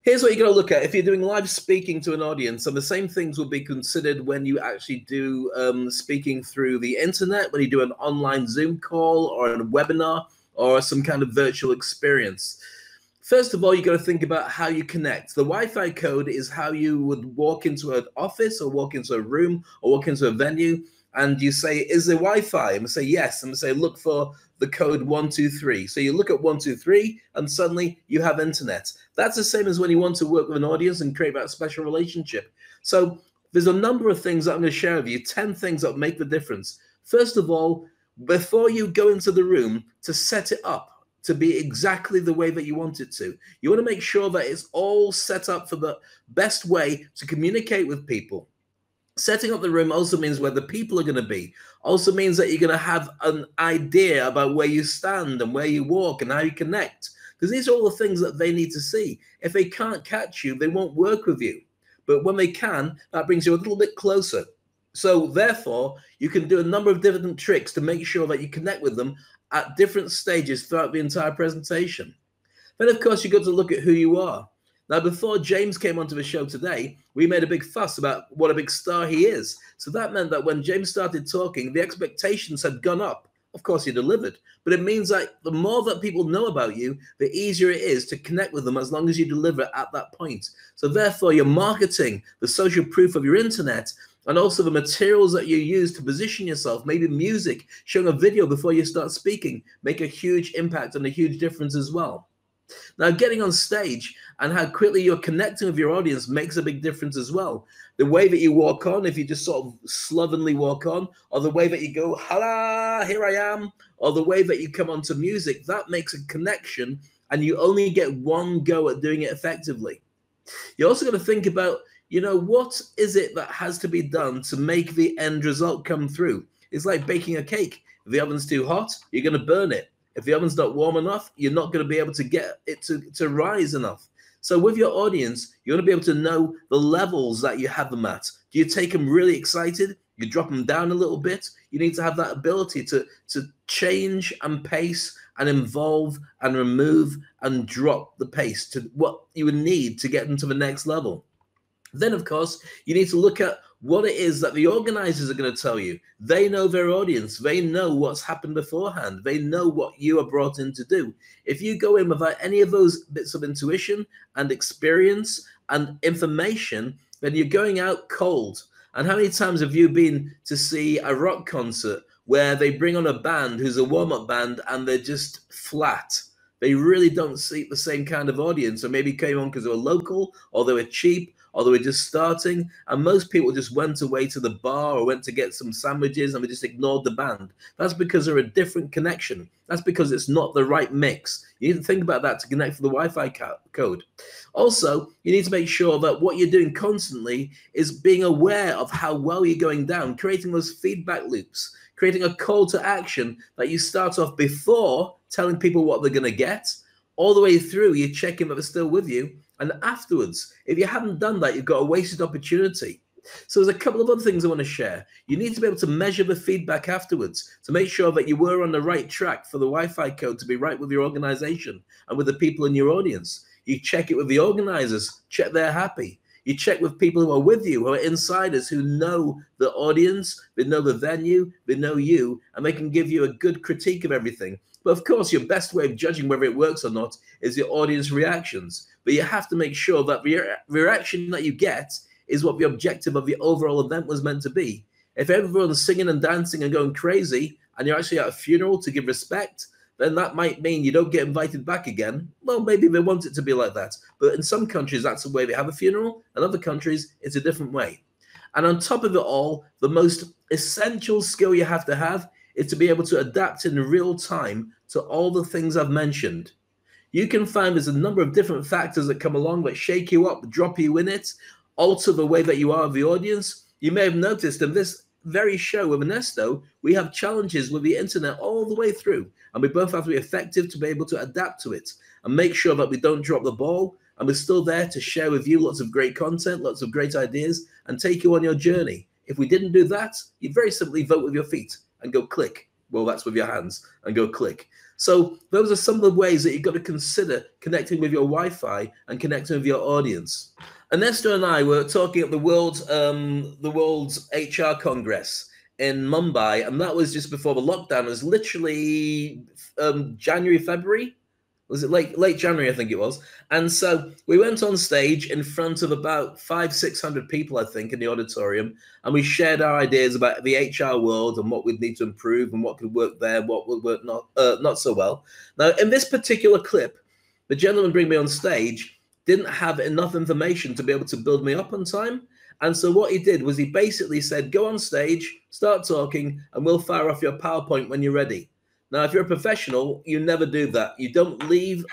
Here's what you got to look at. If you're doing live speaking to an audience, and the same things will be considered when you actually do speaking through the internet, when you do an online Zoom call or a webinar or some kind of virtual experience. First of all, you got to think about how you connect. The Wi-Fi code is how you would walk into an office or walk into a room or walk into a venue, and you say, is there Wi-Fi? And say yes, and say, look for the code 123. So you look at 123 and suddenly you have internet. That's the same as when you want to work with an audience and create that special relationship. So there's a number of things that I'm going to share with you, 10 things that make the difference. First of all, before you go into the room, to set it up to be exactly the way that you want it to. You want to make sure that it's all set up for the best way to communicate with people. Setting up the room also means where the people are going to be. Also means that you're going to have an idea about where you stand and where you walk and how you connect. Because these are all the things that they need to see. If they can't catch you, they won't work with you. But when they can, that brings you a little bit closer. So therefore, you can do a number of different tricks to make sure that you connect with them at different stages throughout the entire presentation. Then, of course, you've got to look at who you are. Now, before James came onto the show today, we made a big fuss about what a big star he is. So that meant that when James started talking, the expectations had gone up. Of course, he delivered. But it means that the more that people know about you, the easier it is to connect with them as long as you deliver at that point. So therefore, your marketing, the social proof of your internet, and also the materials that you use to position yourself, maybe music, showing a video before you start speaking, make a huge impact and a huge difference as well. Now, getting on stage and how quickly you're connecting with your audience makes a big difference as well. The way that you walk on, if you just sort of slovenly walk on, or the way that you go, "Hello, here I am," or the way that you come onto music, that makes a connection, and you only get one go at doing it effectively. You also got to think about, what is it that has to be done to make the end result come through? It's like baking a cake. If the oven's too hot, you're going to burn it. If the oven's not warm enough, you're not going to be able to get it to rise enough. So with your audience, you want to be able to know the levels that you have them at. Do you take them really excited? You drop them down a little bit. You need to have that ability to change and pace and involve and remove and drop the pace to what you would need to get them to the next level. Then, of course, you need to look at what it is that the organizers are going to tell you. They know their audience. They know what's happened beforehand. They know what you are brought in to do. If you go in without any of those bits of intuition and experience and information, then you're going out cold. And how many times have you been to see a rock concert where they bring on a band who's a warm-up band and they're just flat? They really don't see the same kind of audience, or maybe came on because they were local, or they were cheap, or they were just starting, and most people just went away to the bar or went to get some sandwiches and they just ignored the band. That's because they're a different connection. That's because it's not the right mix. You need to think about that to connect for the Wi-Fi code. Also, you need to make sure that what you're doing constantly is being aware of how well you're going down, creating those feedback loops, creating a call to action that you start off before telling people what they're going to get, all the way through, you're checking that they're still with you. And afterwards, if you haven't done that, you've got a wasted opportunity. So there's a couple of other things I want to share. You need to be able to measure the feedback afterwards to make sure that you were on the right track for the Wi-Fi code to be right with your organization and with the people in your audience. You check it with the organizers, check they're happy. You check with people who are with you, who are insiders, who know the audience, they know the venue, they know you, and they can give you a good critique of everything. But of course, your best way of judging whether it works or not is your audience reactions. But you have to make sure that the reaction that you get is what the objective of the overall event was meant to be. If everyone's singing and dancing and going crazy, and you're actually at a funeral to give respect, then that might mean you don't get invited back again. Well, maybe they want it to be like that. But in some countries, that's the way they have a funeral. In other countries, it's a different way. And on top of it all, the most essential skill you have to have is to be able to adapt in real time to all the things I've mentioned. You can find there's a number of different factors that come along that shake you up, drop you in it, alter the way that you are with the audience. You may have noticed in this very show with Ernesto, we have challenges with the internet all the way through, and we both have to be effective to be able to adapt to it and make sure that we don't drop the ball, and we're still there to share with you lots of great content, lots of great ideas, and take you on your journey. If we didn't do that, you very simply vote with your feet and go click Well, that's with your hands, and go click. So those are some of the ways that you've got to consider connecting with your Wi-Fi and connecting with your audience. Ernesto and I were talking at the world's HR Congress in Mumbai, and that was just before the lockdown. It was literally January, February. Was it late January? I think it was. And so we went on stage in front of about 500-600 people, I think, in the auditorium, and we shared our ideas about the HR world and what we'd need to improve and what could work there, what would work not so well. Now, in this particular clip, the gentleman bringing me on stage didn't have enough information to be able to build me up on time. And so what he did was he basically said, go on stage, start talking, and we'll fire off your PowerPoint when you're ready. Now, if you're a professional, you never do that. You don't leave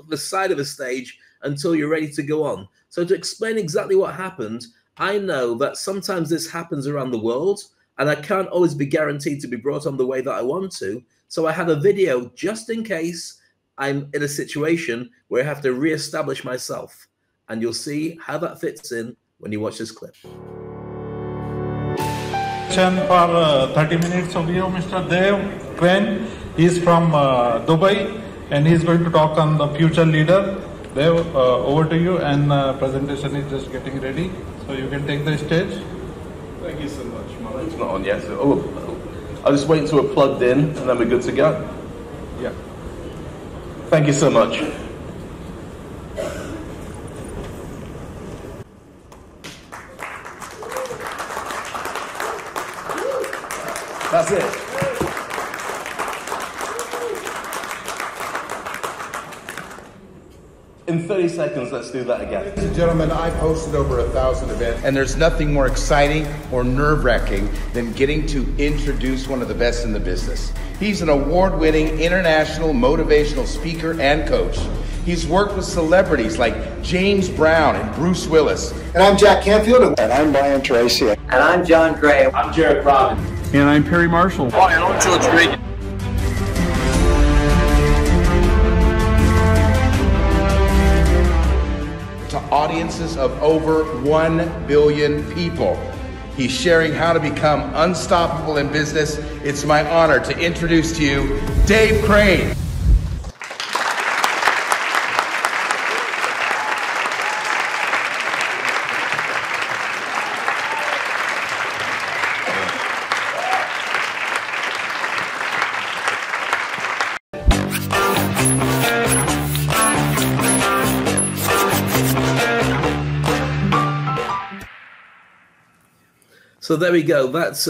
the side of the stage until you're ready to go on. So to explain exactly what happened, I know that sometimes this happens around the world, and I can't always be guaranteed to be brought on the way that I want to. So I have a video just in case I'm in a situation where I have to reestablish myself. And you'll see how that fits in when you watch this clip. For 30 minutes of you, Mr. Dev Crante. He's from Dubai, and he's going to talk on the future leader. Dev, over to you, and presentation is just getting ready, so you can take the stage. Thank you so much. My light's not on yet, so I'll just wait until we're plugged in, and then we're good to go. Yeah. Thank you so much. That's it. In 30 seconds, let's do that again. Ladies and gentlemen, I've hosted over 1,000 events, and there's nothing more exciting or nerve-wracking than getting to introduce one of the best in the business. He's an award-winning international motivational speaker and coach. He's worked with celebrities like James Brown and Bruce Willis. And I'm Jack Canfield. And I'm Brian Tracy. And I'm John Gray. I'm Jared Robin. And I'm Perry Marshall. Hi, I'm George Regan. To audiences of over 1 billion people. He's sharing how to become unstoppable in business. It's my honor to introduce to you Dave Crane. So there we go. That's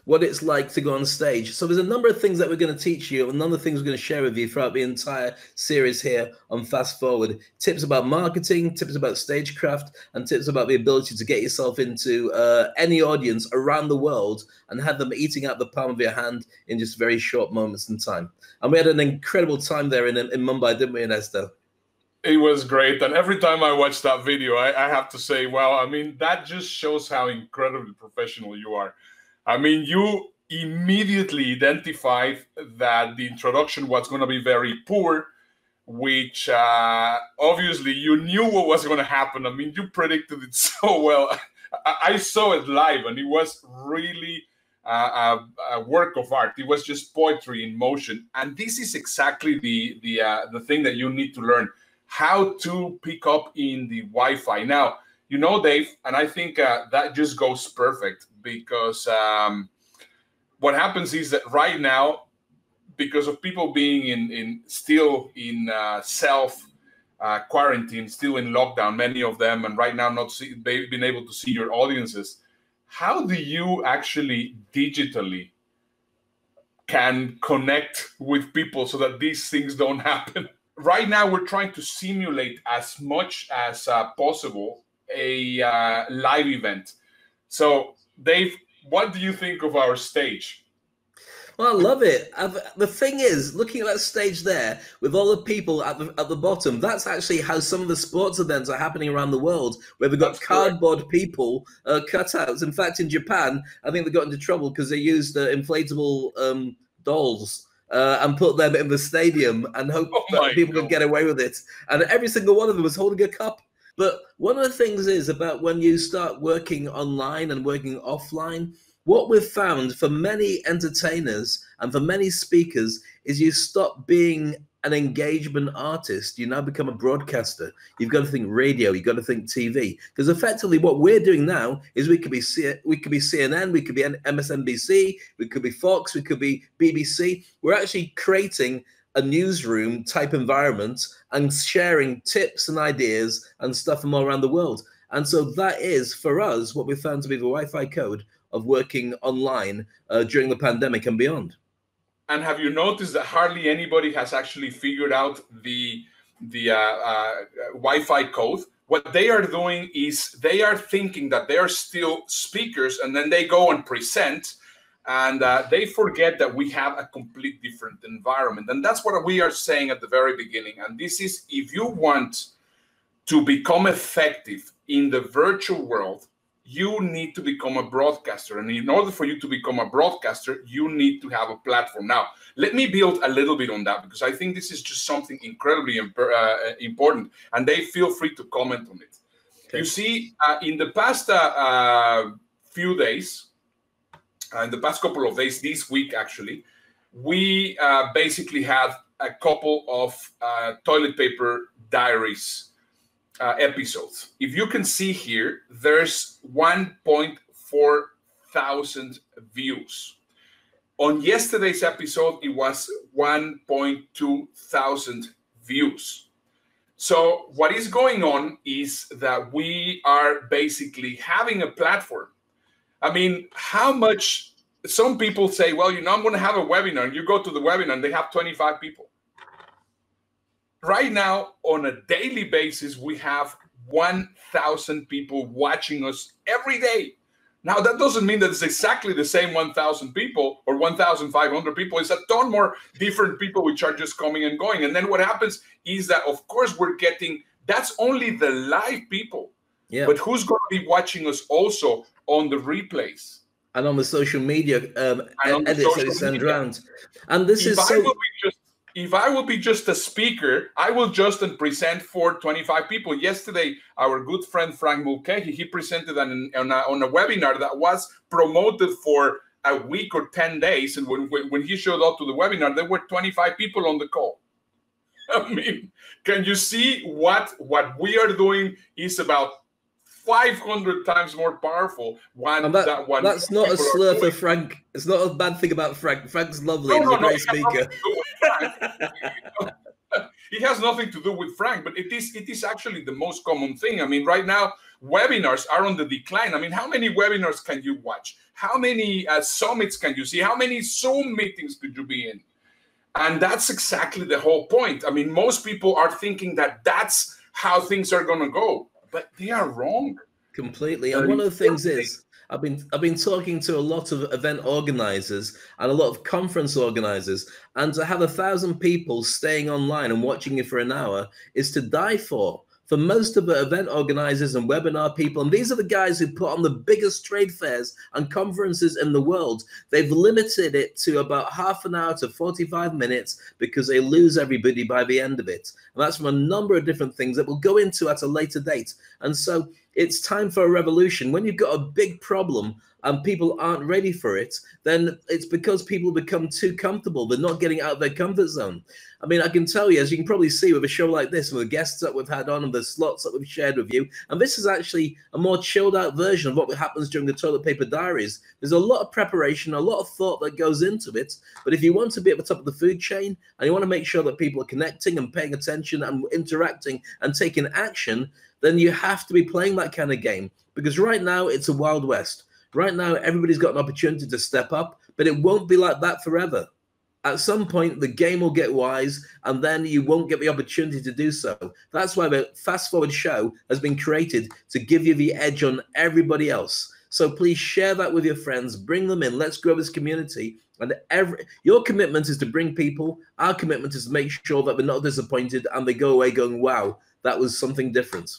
what it's like to go on stage. So there's a number of things that we're going to teach you, and a number of things we're going to share with you throughout the entire series here on Fast Forward. Tips about marketing, tips about stagecraft, and tips about the ability to get yourself into any audience around the world and have them eating out the palm of your hand in just very short moments in time. And we had an incredible time there in Mumbai, didn't we, Ernesto? It was great. And every time I watch that video, I have to say, wow, I mean, that just shows how incredibly professional you are. I mean, you immediately identified that the introduction was going to be very poor, which obviously you knew what was going to happen. I mean, you predicted it so well. I saw it live, and it was really a work of art. It was just poetry in motion. And this is exactly the thing that you need to learn. How to pick up in the Wi-Fi. Now, you know, Dave, and I think that just goes perfect because what happens is that right now, because of people being still in self quarantine, still in lockdown, many of them, and right now they've been able to see your audiences. How do you actually digitally can connect with people so that these things don't happen? Right now, we're trying to simulate as much as possible a live event. So, Dave, what do you think of our stage? Well, I love it. The thing is, looking at that stage there with all the people at the bottom, that's actually how some of the sports events are happening around the world, where they've got cardboard people, cutouts. In fact, in Japan, I think they got into trouble because they used inflatable dolls. And put them in the stadium and hope that people could get away with it. And every single one of them was holding a cup. But one of the things is about when you start working online and working offline, what we've found for many entertainers and for many speakers is you stop being an engagement artist. You now become a broadcaster. You've got to think radio. You've got to think TV. Because effectively, what we're doing now is we could be CNN, we could be MSNBC, we could be Fox, we could be BBC. We're actually creating a newsroom type environment and sharing tips and ideas and stuff from all around the world. And so that is, for us, what we found to be the Wi-Fi code of working online during the pandemic and beyond. And have you noticed that hardly anybody has actually figured out the Wi-Fi code? What they are doing is they are thinking that they are still speakers, and then they go and present, and they forget that we have a complete different environment. And that's what we are saying at the very beginning. And this is, if you want to become effective in the virtual world, you need to become a broadcaster. And in order for you to become a broadcaster, you need to have a platform. Now, let me build a little bit on that, because I think this is just something incredibly important, and they feel free to comment on it. Okay. You see, in the past few days, in the past couple of days, this week actually, we basically had a couple of toilet paper diaries episodes. If you can see here, there's 1.4 thousand views. On yesterday's episode, it was 1.2 thousand views. So what is going on is that we are basically having a platform. I mean, how much, some people say, well, you know, I'm going to have a webinar, and you go to the webinar and they have 25 people. Right now, on a daily basis, we have 1,000 people watching us every day. Now, that doesn't mean that it's exactly the same 1,000 people or 1,500 people. It's a ton more different people which are just coming and going. And then what happens is that, of course, we're getting, that's only the live people. Yeah. But who's going to be watching us also on the replays? And on the social media edits that we send around. And this is so... If I will be just a speaker, I will just present for 25 people. Yesterday, our good friend Frank Mulcahy, he presented on a webinar that was promoted for a week or 10 days. And when he showed up to the webinar, there were 25 people on the call. I mean, can you see what we are doing is about 500 times more powerful. That's not a slur for Frank. It's not a bad thing about Frank. Frank's lovely. He's a great speaker. It has nothing to do with Frank, but it is actually the most common thing. I mean, right now, webinars are on the decline. I mean, how many webinars can you watch? How many summits can you see? How many Zoom meetings could you be in? And that's exactly the whole point. I mean, most people are thinking that that's how things are going to go. But they are wrong. Completely. And one of the things is, I've been talking to a lot of event organizers and a lot of conference organizers, and to have 1,000 people staying online and watching you for an hour is to die for. For most of the event organizers and webinar people, and these are the guys who put on the biggest trade fairs and conferences in the world, they've limited it to about half an hour to 45 minutes because they lose everybody by the end of it. And that's from a number of different things that we'll go into at a later date. And so it's time for a revolution. When you've got a big problem and people aren't ready for it, then it's because people become too comfortable. They're not getting out of their comfort zone. I mean, I can tell you, as you can probably see with a show like this, and the guests that we've had on and the slots that we've shared with you, and this is actually a more chilled out version of what happens during the Toilet Paper Diaries. There's a lot of preparation, a lot of thought that goes into it. But if you want to be at the top of the food chain, and you want to make sure that people are connecting and paying attention and interacting and taking action, then you have to be playing that kind of game. Because right now, it's a Wild West. Right now, everybody's got an opportunity to step up, but it won't be like that forever. At some point, the game will get wise, and then you won't get the opportunity to do so. That's why the Fast Forward show has been created to give you the edge on everybody else. So please share that with your friends. Bring them in. Let's grow this community. And your commitment is to bring people. Our commitment is to make sure that they're not disappointed and they go away going, wow, that was something different.